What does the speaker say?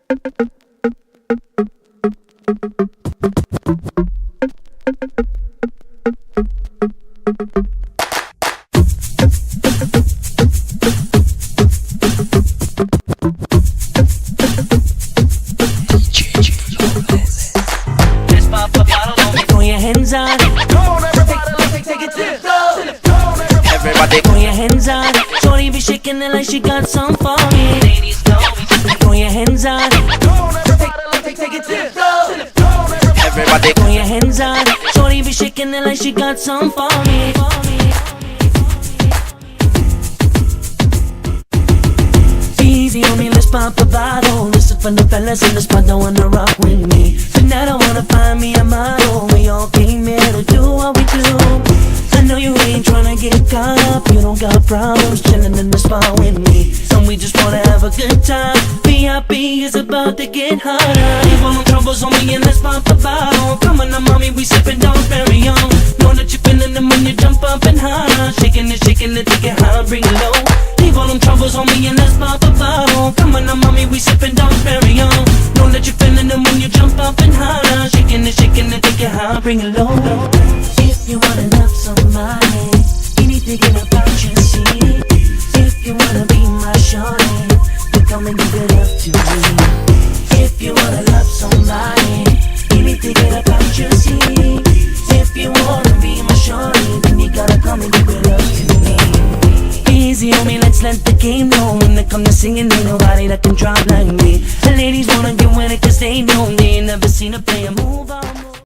Throw your hands on it. Come on, everybody, take it to the floor. Everybody, Throw your hands on it. Shorty be shaking it like she got some for me. ladies know. Throw your hands on it. Come on, everybody, take it to the floor. Everybody, Throw your hands on it. Shorty be shaking it like she got some for me. Easy on me, let's pop a bottle. Listen from the fellas in the spot that wanna rock with me. Tonight I wanna find me a model. We all came here to do what we do. I know you ain't tryna get caught up. You don't got problems chilling in the spot with me. And we just wanna have a good time. VIP is about to get hotter. Leave all them troubles on me and let's pop a bottle. Come on now, mommy, we sippin', don't carry on. Know that you're feeling them when you jump up and holler. Shaking it, take it high, bring it low. Leave all them troubles on me and let's pop a bottle. Come on now, mommy, we sippin', don't carry on. Know that you're feeling them when you jump up and holler. Shaking it, take it high, bring it low. If you wanna love somebody, you need to get about your seat. If you wanna be my shorty, then come and give it up to me. If you wanna love somebody, you need to get about your seat. If you wanna be my shorty, then you gotta come and give it up to me. Easy on me, let's let the game know. When it come to singing, ain't nobody that can drop like me. The ladies wanna get with it cause they know they ain't never seen a player move on me.